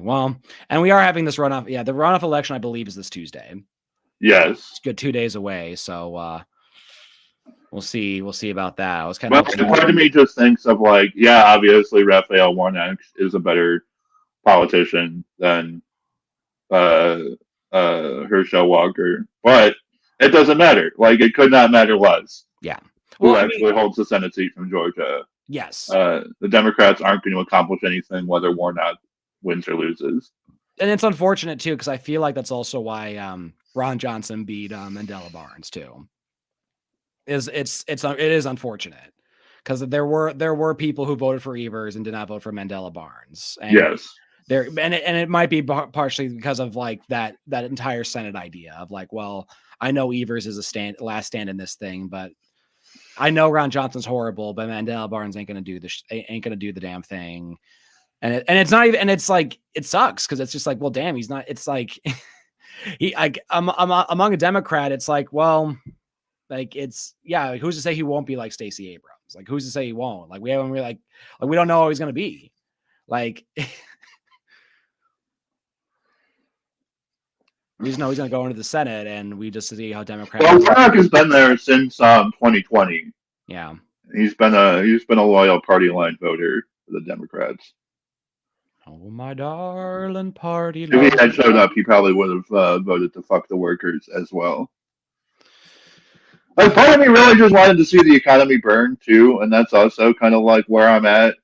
Well, and we are having this runoff. Yeah, the runoff election, I believe, is this Tuesday. Yes. It's good 2 days away. So we'll see about that. I was kind of part of me just thinks of like, yeah, obviously Raphael Warnock is a better politician than Herschel Walker, but it doesn't matter. Like it could not matter less. Yeah. Who actually holds the Senate seat from Georgia? Yes. The Democrats aren't going to accomplish anything whether Warnock wins or loses. And it's unfortunate too, because I feel like that's also why Ron Johnson beat Mandela Barnes too. It is unfortunate because there were people who voted for Evers and did not vote for Mandela Barnes. And yes. It might be partially because of like that entire Senate idea of like, well, I know Evers is a last stand in this thing, but I know Ron Johnson's horrible, but Mandela Barnes ain't gonna do the damn thing. And it's not even, and it's like it sucks because it's just like, well, damn, he's not. It's like among a Democrat, it's like, well, like it's who's to say he won't be like Stacey Abrams? Like who's to say he won't? Like we haven't really like we don't know how he's gonna be. Like. We just know he's going to go into the Senate, and we just see how Democrats. Well, Warnock has been there since 2020. Yeah, he's been a loyal party line voter for the Democrats. Oh my darling party! If he had showed up, he probably would have voted to fuck the workers as well. Like part of me really just wanted to see the economy burn too, and that's also kind of like where I'm at.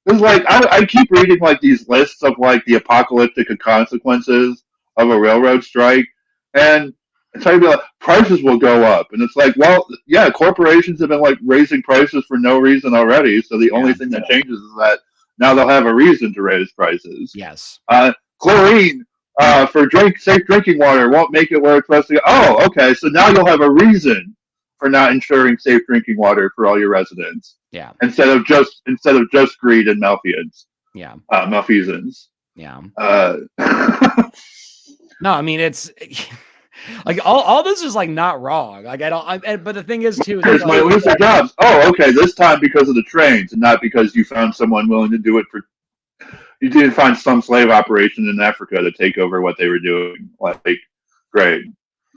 Because like I keep reading like these lists of like the apocalyptic consequences of a railroad strike, and it's like prices will go up, and it's like, well, yeah, corporations have been like raising prices for no reason already, so the only thing that changes is that now they'll have a reason to raise prices. Yes. Chlorine for safe drinking water won't make it where it's supposed to go. Oh, okay, so now you'll have a reason for not ensuring safe drinking water for all your residents. Yeah. Instead of just greed and malfeasance. Yeah. Malfeasance. Yeah. No, I mean it's like all this is like not wrong. Like but the thing is too. Is might lose their jobs. Oh, okay. This time because of the trains, and not because you found someone willing to do it for. You didn't find some slave operation in Africa to take over what they were doing. Like, great.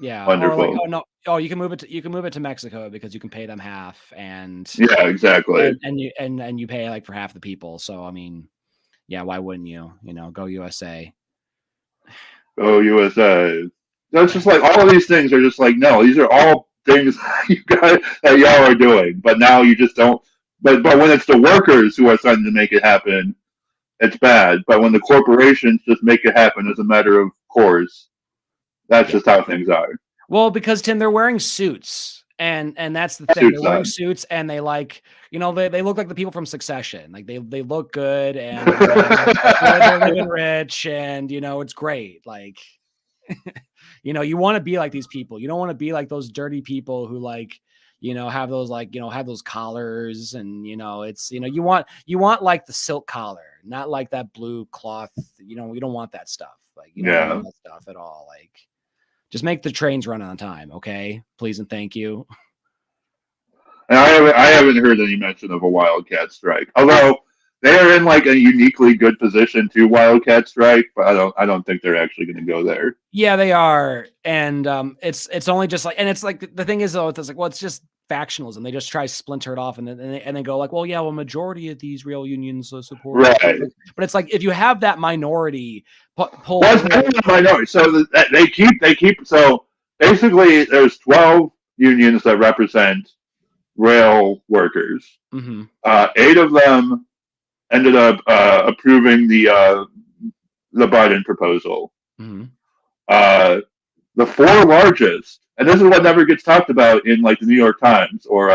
Yeah. Wonderful. Like, oh no. Oh, you can move it to Mexico because you can pay them half, and yeah, exactly. And you pay like for half the people. So I mean, yeah, why wouldn't you? You know, go USA. Oh, USA. That's just like all of these things are just like, no, these are all things that y'all are doing, but now you just don't but when it's the workers who are trying to make it happen, it's bad. But when the corporations just make it happen as a matter of course, that's just how things are. Well, because Tim, they're wearing suits, and that's the thing. They're wearing suits, and they like, you know, they look like the people from Succession. Like they look good, and they're living rich, and you know, it's great. Like, you know, you want to be like these people. You don't want to be like those dirty people who like, you know, have those like, you know, have those collars, and you know, it's, you know, you want like the silk collar, not like that blue cloth. You know, we don't want that stuff. Like, you don't want that stuff at all. Like, just make the trains run on time, okay? Please and thank you. And I haven't heard any mention of a wildcat strike, although they are in like a uniquely good position to wildcat strike, but I don't think they're actually going to go there. Yeah, they are, and it's only just like, and it's like the thing is though, it's like, well, it's just factionalism. They just try to splinter it off, and then go like, well, yeah, well, majority of these real unions support, right? But it's like if you have that minority, pull. Well, it's a minority, so they keep. So basically, there's 12 unions that represent rail workers. Mm-hmm. 8 of them ended up approving the Biden proposal. Mm-hmm. The 4 largest, and this is what never gets talked about in like the New York Times or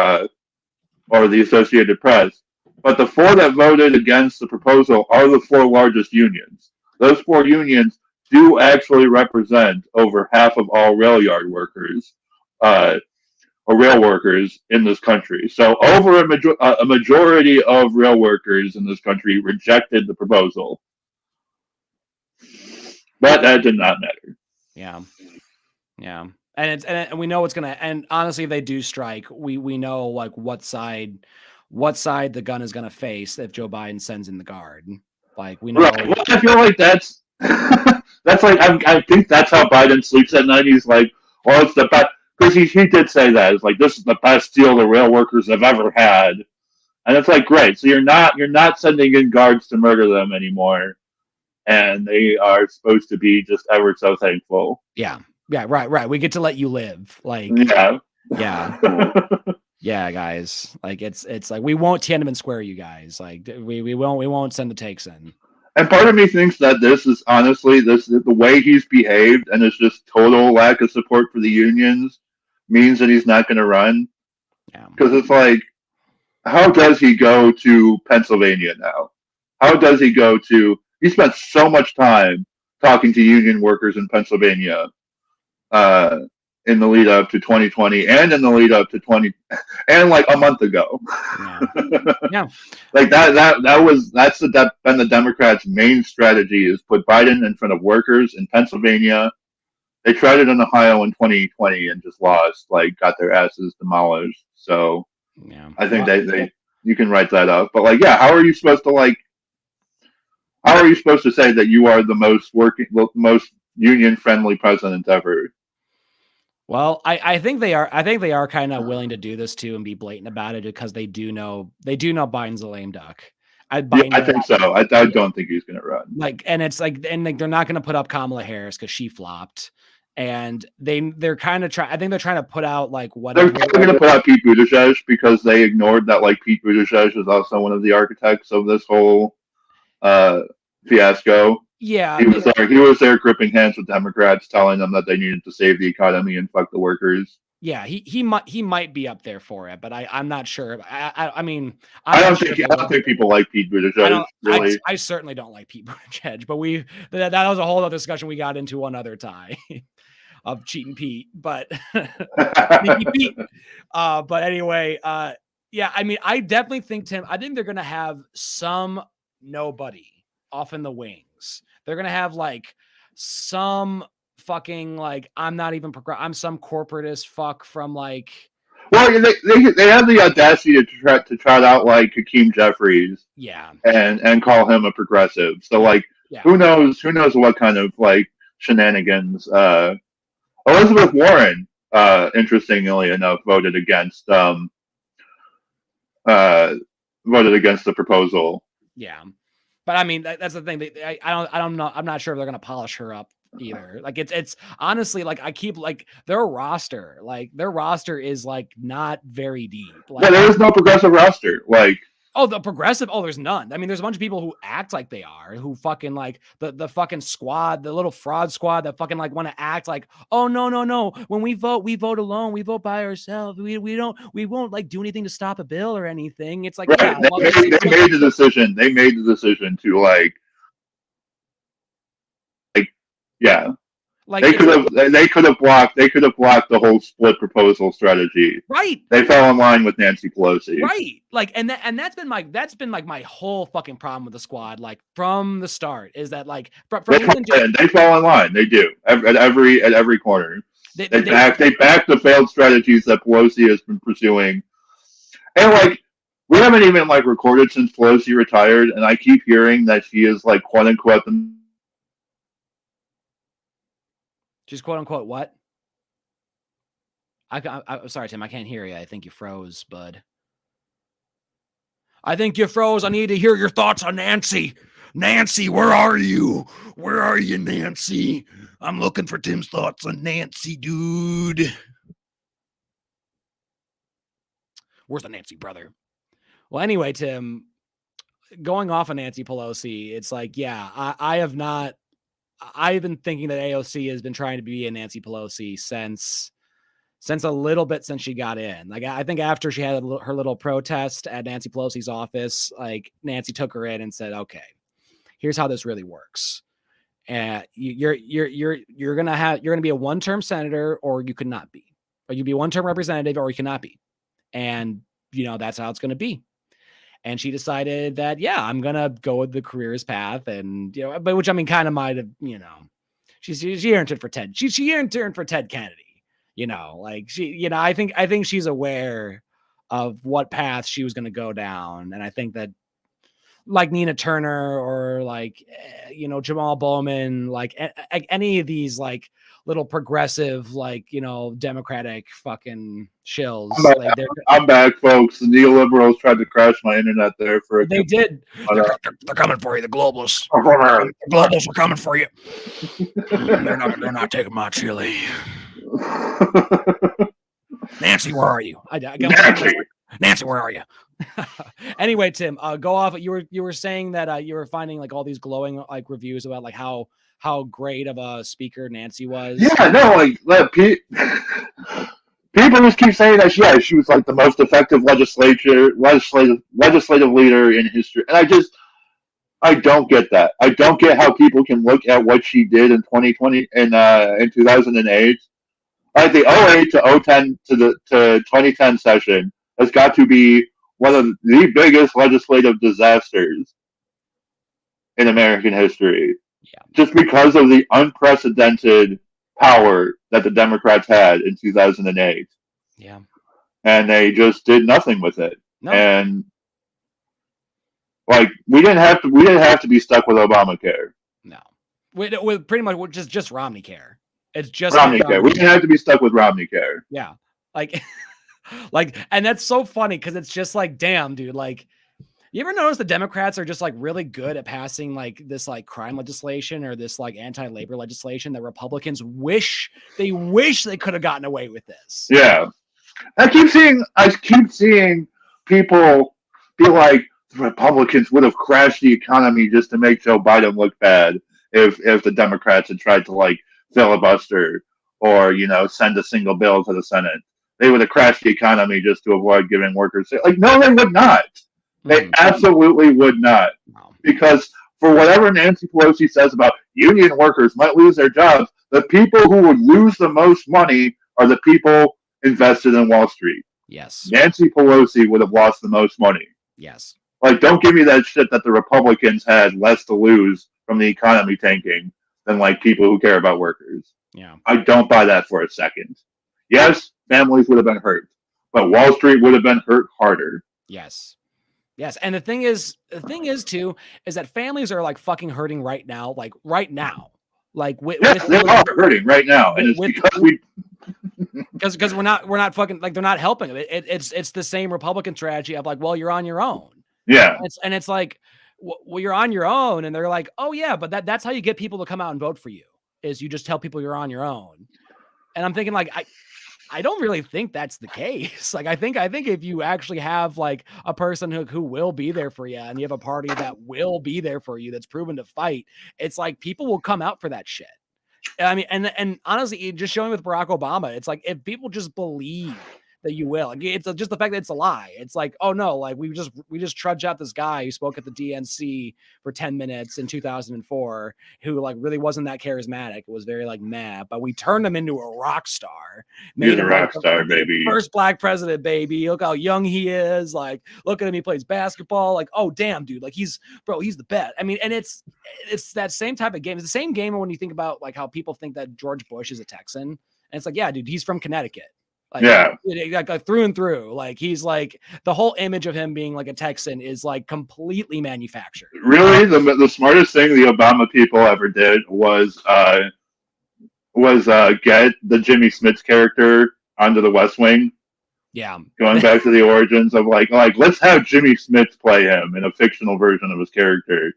the Associated Press, but the 4 that voted against the proposal are the 4 largest unions. Those 4 unions do actually represent over half of all rail yard workers, or rail workers in this country. So over a majority of rail workers in this country rejected the proposal. But that did not matter. Yeah. Yeah. And we know it's going to, and honestly, if they do strike, we know like what side the gun is going to face if Joe Biden sends in the guard. Like we know. Right. Well, I feel like that's like, I think that's how Biden sleeps at night. He's like, well, it's the best, because he did say that. It's like, this is the best deal the rail workers have ever had. And it's like, great. So you're not sending in guards to murder them anymore. And they are supposed to be just ever so thankful. Yeah. Yeah. Right. We get to let you live. Like, yeah. Yeah, guys. Like it's like, we won't Tiananmen Square you guys. Like we won't send the takes in. And part of me thinks that this is honestly the way he's behaved, and it's just total lack of support for the unions means that he's not going to run. Yeah. Because it's like, how does he go to Pennsylvania now? How does he go to? He spent so much time talking to union workers in Pennsylvania in the lead up to 2020 and in the lead up to 20 and like a month ago. Yeah. Like that's been the Democrats' main strategy, is put Biden in front of workers in Pennsylvania. They tried it in Ohio in 2020 and just lost, like got their asses demolished. So yeah, I think you can write that up. But like, yeah, how are you supposed to say that you are the most union friendly president ever? Well, I think they are kind of willing to do this too and be blatant about it, because they do know Biden's a lame duck. I think so. I don't think he's going to run. Like, and it's like, and like, they're not going to put up Kamala Harris because she flopped, and they're kind of I think they're trying to put out like whatever. They're going to put out Pete Buttigieg because they ignored that like Pete Buttigieg is also one of the architects of this whole fiasco. Yeah, he was there gripping hands with Democrats, telling them that they needed to save the economy and fuck the workers. Yeah, he might be up there for it, but I'm not sure. I mean, I don't think people like Pete Buttigieg. Really, I certainly don't like Pete Buttigieg, but that was a whole other discussion we got into one other time of cheating Pete. But Pete. But anyway, yeah, I mean, I definitely think, Tim, I think they're gonna have some nobody off in the wings. They're gonna have like some fucking like, I'm not even I'm some corporatist fuck from like. Well, they have the audacity to trot out like Hakeem Jeffries, yeah, and call him a progressive. So like, who knows what kind of like shenanigans. Elizabeth Warren, interestingly enough, voted against the proposal. Yeah. But I mean, that's the thing. I'm not sure if they're going to polish her up either. Like it's honestly like I keep like their roster is like not very deep. Like Yeah, there is no progressive roster. Like, oh, the progressive. Oh, there's none. I mean, there's a bunch of people who act like they are, who fucking like the fucking squad, the little fraud squad that fucking like want to act like, oh no. When we vote alone. We vote by ourselves. We won't like do anything to stop a bill or anything. It's like, right? yeah, well, They made the decision. They made the decision to like, yeah. like They could have blocked the whole split proposal strategy. right. They fell in line with Nancy Pelosi. Right. Like, and that's been like my whole fucking problem with the squad, like from the start, is that like They fall in line. They do at every corner. They back the failed strategies that Pelosi has been pursuing. And like, we haven't even like recorded since Pelosi retired, and I keep hearing that she is like quote unquote she's quote unquote what? I'm sorry, Tim. I can't hear you. I think you froze, bud. I think you froze. I need to hear your thoughts on Nancy. Nancy, where are you? Where are you, Nancy? I'm looking for Tim's thoughts on Nancy, dude. Where's the Nancy brother? Well, anyway, Tim, going off of Nancy Pelosi, it's like, yeah, I've been thinking that AOC has been trying to be a Nancy Pelosi since a little bit since she got in. Like, I think after she had her little protest at Nancy Pelosi's office, like Nancy took her in and said, okay, here's how this really works. And you're going to be a one-term senator, or you could not be, or you'd be a one-term representative, or you cannot be. And, that's how it's going to be. And she decided that, yeah, I'm going to go with the careers path. And, but which I mean, kind of might have, she earned it for Ted. She earned it for Ted Kennedy. Like she, I think she's aware of what path she was going to go down. And I think that like Nina Turner or like, Jamal Bowman, like any of these like little progressive, like, Democratic fucking shills. I'm back, folks. The neoliberals tried to crash my internet there for a They did. They're coming for you. The globalists. The globalists are coming for you. They're not taking my chili. Nancy, where are you? Nancy, where are you? Anyway, Tim, go off. You were saying that you were finding like all these glowing like reviews about like how great of a speaker Nancy was. Yeah, no, like people just keep saying that. Yeah, she was like the most effective legislative leader in history, and I don't get that. I don't get how people can look at what she did in 2020 and in 2008. Like the 08 to 010 to the 2010 session has got to be one of the biggest legislative disasters in American history. Yeah. Just because of the unprecedented power that the Democrats had in 2008. Yeah. And they just did nothing with it. No. And like we didn't have to be stuck with Obamacare. No. With pretty much just Romney care. It's just Romney care. We didn't have to be stuck with Romney care. Yeah. Like and that's so funny because it's just like, damn, dude, like you ever notice the Democrats are just like really good at passing like this like crime legislation or this like anti-labor legislation that Republicans wish they could have gotten away with this. Yeah. I keep seeing people be like, the Republicans would have crashed the economy just to make Joe Biden look bad if the Democrats had tried to like filibuster or, send a single bill to the Senate. They would have crashed the economy just to avoid giving workers like, no, they would not. They absolutely would not. Because for whatever Nancy Pelosi says about union workers might lose their jobs, the people who would lose the most money are the people invested in Wall Street. Yes. Nancy Pelosi would have lost the most money. Yes. Like, don't give me that shit that the Republicans had less to lose from the economy tanking than like people who care about workers. Yeah. I don't buy that for a second. Yes, families would have been hurt, but Wall Street would have been hurt harder. Yes. Yes. And the thing is too, is that families are like fucking hurting right now. Like right now. Like they are hurting right now. And it's because we're not fucking like they're not helping them. It's the same Republican strategy of like, well, you're on your own. Yeah. And it's like, well, you're on your own. And they're like, oh yeah, but that's how you get people to come out and vote for you. is you just tell people you're on your own. And I'm thinking, like, I don't really think that's the case. Like, I think if you actually have like a person who will be there for you, and you have a party that will be there for you, that's proven to fight, it's like people will come out for that shit. I mean, and honestly, just showing with Barack Obama, it's like if people just believe that you will, like, it's just the fact that it's a lie. It's like, oh no, like we just trudged out this guy who spoke at the DNC for 10 minutes in 2004, who like really wasn't that charismatic. It was very like meh, but we turned him into a rock star. He's a rock star, baby. First black president, baby. Look how young he is. Like, look at him. He plays basketball. Like, oh damn, dude. Like he's the best. I mean, and it's that same type of game. It's the same game when you think about like how people think that George Bush is a Texan, and it's like, yeah, dude, he's from Connecticut. Like, yeah, like through and through. Like he's like, the whole image of him being like a Texan is like completely manufactured. Really, the smartest thing the Obama people ever did was get the Jimmy Smits character onto the West Wing. Yeah, going back to the origins of like let's have Jimmy Smits play him in a fictional version of his character.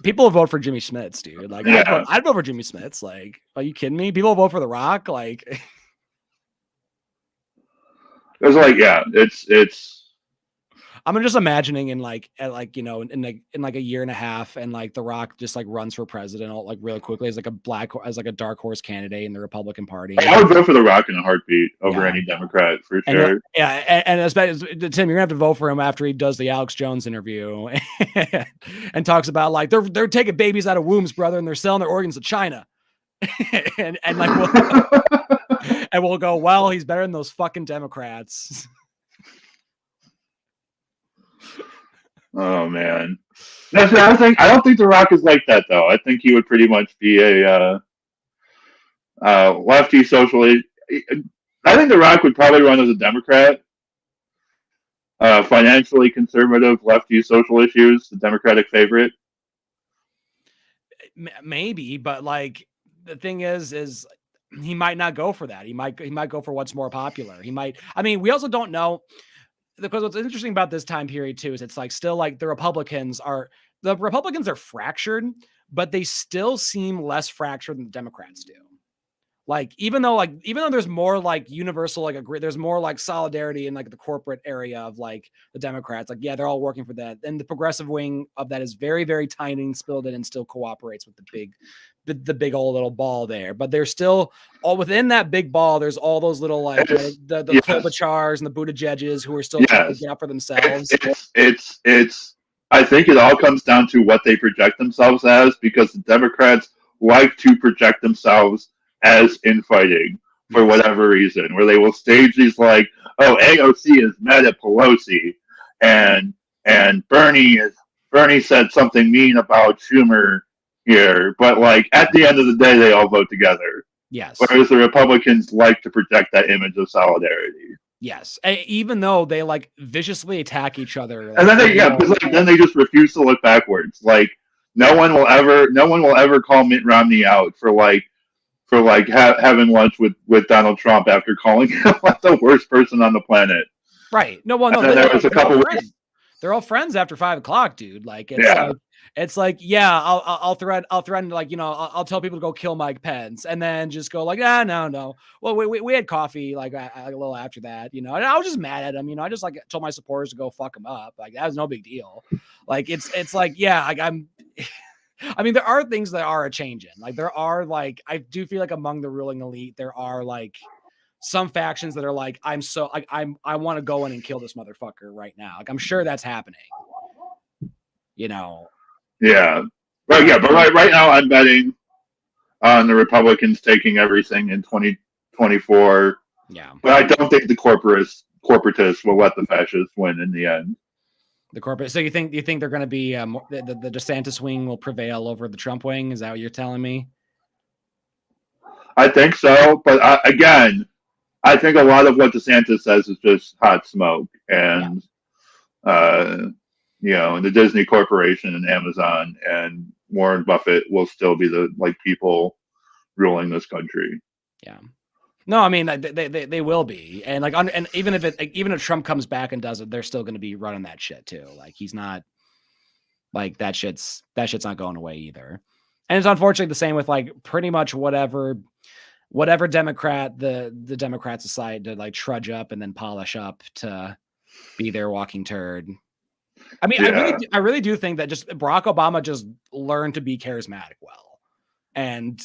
People vote for Jimmy Smits, dude. Like, yeah. I'd vote for Jimmy Smits. Like, are you kidding me? People vote for The Rock. Like. It was like, yeah, it's. I'm just imagining in like a year and a half, and like The Rock just like runs for president like really quickly as like a dark horse candidate in the Republican Party. I would vote for The Rock in a heartbeat over any Democrat for sure. And especially Tim, you're gonna have to vote for him after he does the Alex Jones interview and talks about like they're taking babies out of wombs, brother, and they're selling their organs to China. and like and we'll go, well, he's better than those fucking Democrats. Oh man, I don't think The Rock is like that though. I think he would pretty much be a lefty socialist. I think The Rock would probably run as a Democrat. Financially conservative, lefty social issues, the Democratic favorite. Maybe, but like the thing is he might not go for that. He might go for what's more popular. He might. I mean, we also don't know, because what's interesting about this time period too is it's like still like the Republicans are fractured, but they still seem less fractured than the Democrats do. Like even though there's more like universal like there's more like solidarity in like the corporate area of like the Democrats, like yeah, they're all working for that, and the progressive wing of that is very, very tiny and spilled in and still cooperates with the big old little ball there. But there's still all within that big ball, there's all those little like the Klobuchars and the Buttigieg's who are still trying to get up for themselves. It's I think it all comes down to what they project themselves as, because the Democrats like to project themselves as infighting for whatever reason, where they will stage these like, oh, AOC is mad at Pelosi, and Bernie said something mean about Schumer here, but like at the end of the day, they all vote together. Yes. Whereas the Republicans like to project that image of solidarity. Yes, even though they like viciously attack each other, like, and then then they just refuse to look backwards. Like no one will ever call Mitt Romney out for having lunch with Donald Trump after calling him like the worst person on the planet. Right. No, well, no. They're all friends after 5 o'clock, dude. Like it's like, yeah, I'll threaten like, you know, I'll tell people to go kill Mike Pence, and then just go like, no. Well, we had coffee like a little after that, you know, and I was just mad at him, you know. I just like told my supporters to go fuck him up. Like that was no big deal. Like it's like, yeah, like I mean, there are things that are a changing. Like there are like, I do feel like among the ruling elite, there are like some factions that are like, I want to go in and kill this motherfucker right now. Like I'm sure that's happening, you know? Yeah. Right. Yeah. But right now I'm betting on the Republicans taking everything in 2024. Yeah. But I don't think the corporatists will let the fascists win in the end. The corporate. So you think they're going to be the DeSantis wing will prevail over the Trump wing? Is that what you're telling me? I think so, but again, I think a lot of what DeSantis says is just hot smoke, and you know, the Disney Corporation and Amazon and Warren Buffett will still be the like people ruling this country. Yeah. No, I mean they will be, and like and even if Trump comes back and does it, they're still going to be running that shit too. Like he's not like that shit's not going away either. And it's unfortunately the same with like pretty much whatever Democrat the Democrats decide to like trudge up and then polish up to be their walking turd. I mean, I really do think that just Barack Obama just learned to be charismatic well, and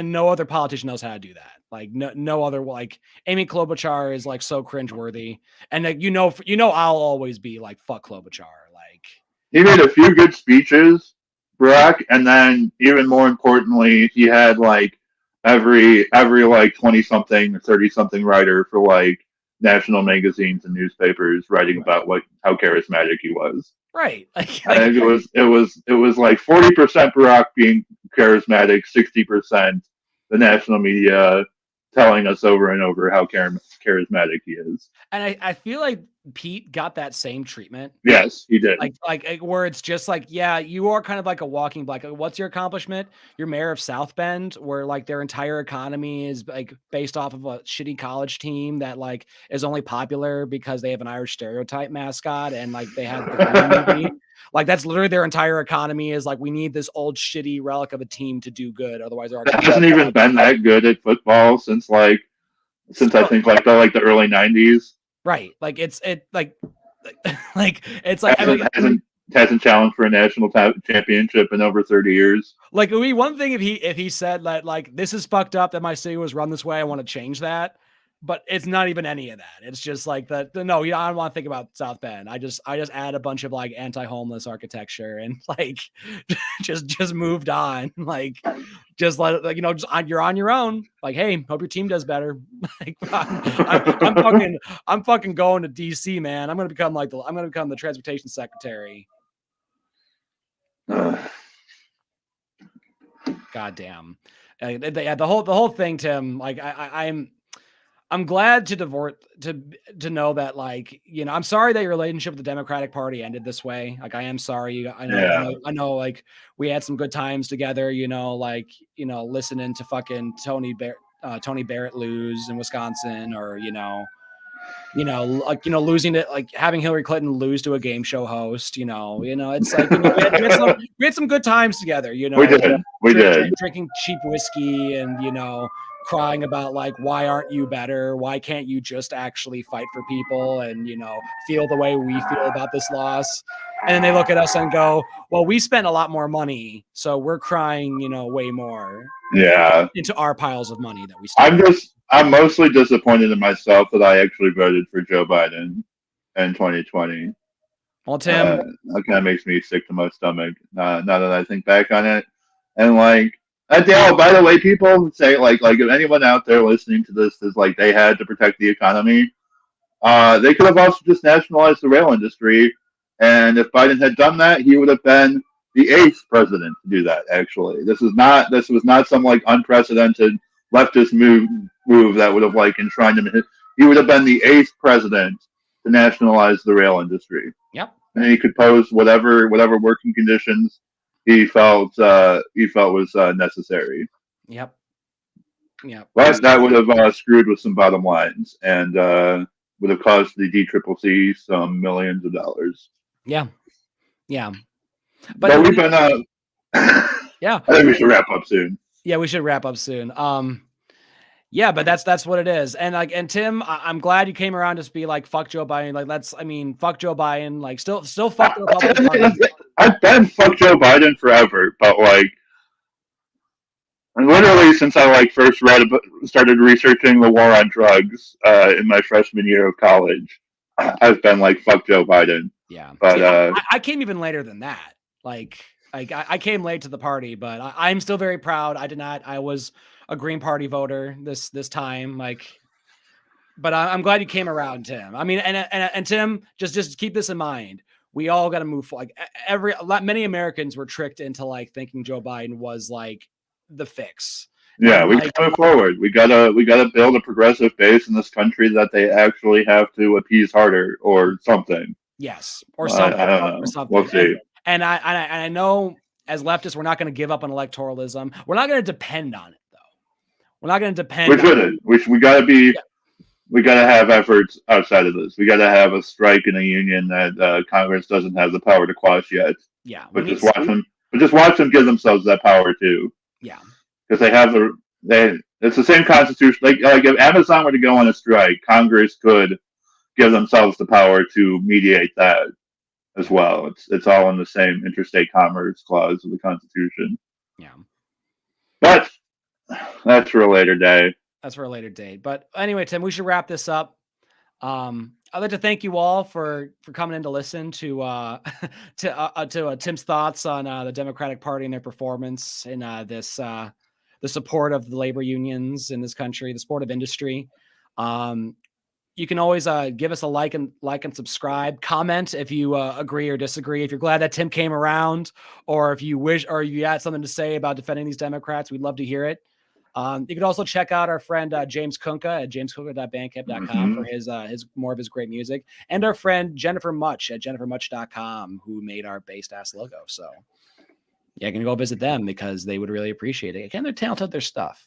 no other politician knows how to do that. Like no other, like Amy Klobuchar is like so cringeworthy, and like, I'll always be like fuck Klobuchar. Like he made a few good speeches, Barack, and then even more importantly, he had like every like 20-something or 30-something writer for like national magazines and newspapers writing about how charismatic he was. Right. And it was like 40% Barack being charismatic, 60% the national media telling us over and over how charismatic he is. And I feel like Pete got that same treatment. Yes, he did. Like where it's just like, yeah, you are kind of like a walking black. Like, what's your accomplishment? You're mayor of South Bend, where like their entire economy is like based off of a shitty college team that like is only popular because they have an Irish stereotype mascot and like they had the movie. Like that's literally their entire economy is like, we need this old shitty relic of a team to do good. Otherwise, our it hasn't even been that good at football since I think like the early 90s. Right. Like it's like hasn't challenged for a national championship in over 30 years. Like, it would be one thing if he said that like, this is fucked up that my city was run this way, I want to change that. But it's not even any of that. It's just like I don't want to think about South Bend. I just add a bunch of like anti-homeless architecture and like just moved on. Like just let you're on your own. Like, hey, hope your team does better. Like I'm fucking going to DC, man. I'm gonna become the transportation secretary. God damn. The whole thing, Tim. Like I'm glad to know that, like, I'm sorry that your relationship with the Democratic Party ended this way. Like, I am sorry. I know, like, we had some good times together, listening to fucking Tony Barrett lose in Wisconsin, or, losing to, like, having Hillary Clinton lose to a game show host, it's like, we had some good times together, we did drinking cheap whiskey and, crying about like, why aren't you better? Why can't you just actually fight for people and, feel the way we feel about this loss? And then they look at us and go, well, we spent a lot more money, so we're crying, way more. Yeah. Into our piles of money that we spent. I'm mostly disappointed in myself that I actually voted for Joe Biden in 2020. Well, Tim, that kind of makes me sick to my stomach now that I think back on it. And like, by the way, people say like if anyone out there listening to this is like they had to protect the economy, they could have also just nationalized the rail industry. And if Biden had done that, he would have been the 8th president to do that. Actually, this was not some like unprecedented leftist move that would have like enshrined him. He would have been the 8th president to nationalize the rail industry. Yep. And he could pose whatever working conditions he felt was necessary. Yep. But that would have screwed with some bottom lines and would have cost the DCCC some millions of dollars. Yeah. But we've been. Yeah. I think we should wrap up soon. Yeah, we should wrap up soon. Yeah, but that's what it is. And Tim, I'm glad you came around to be like, fuck Joe Biden. Like, fuck Joe Biden. Like, still fuck the Republican Party. I've been fuck Joe Biden forever, but like, and literally since I like first started researching the war on drugs in my freshman year of college, I've been like, fuck Joe Biden. Yeah, but I came even later than that. Like I came late to the party, but I'm still very proud. I was a Green Party voter this time. Like, but I'm glad you came around, Tim. I mean, and Tim, just keep this in mind. We all got to move forward. Like many Americans were tricked into like thinking Joe Biden was like the fix. Yeah, we got to move forward. We gotta build a progressive base in this country that they actually have to appease harder or something. Yes, or something. I don't know. Or something. We'll see. And I know as leftists, we're not going to give up on electoralism. We're not going to depend on it, though. We're not going to depend. We shouldn't. We got to be. Yeah. We got to have efforts outside of this. We got to have a strike in a union that Congress doesn't have the power to quash yet. Yeah, but just But just watch them give themselves that power too, Yeah. because they have it's the same constitution. Like if Amazon were to go on a strike, Congress could give themselves the power to mediate that as well. It's all in the same interstate commerce clause of the Constitution. Yeah. But that's for a later day. That's for a later date. But anyway, Tim, we should wrap this up. I'd like to thank you all for coming in to listen to Tim's thoughts on the Democratic Party and their performance in the support of the labor unions in this country, the support of industry. You can always give us a like and subscribe. Comment if you agree or disagree. If you're glad that Tim came around, or if you wish, or you had something to say about defending these Democrats, we'd love to hear it. You can also check out our friend James Kunka at jameskunka.bandcamp.com for his more of his great music, and our friend Jennifer Much at jennifermuch.com, who made our based ass logo. So yeah, you can go visit them because they would really appreciate it. Again, they're talented at their stuff.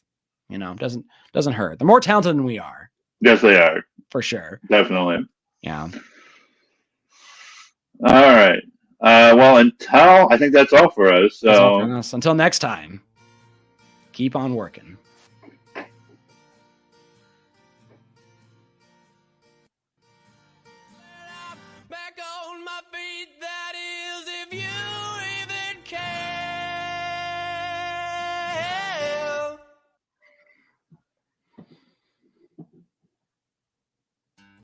Doesn't hurt. They're more talented than we are. Yes, they are. For sure. Definitely. Yeah. All right. Well, I think that's all for us. So until next time, keep on working.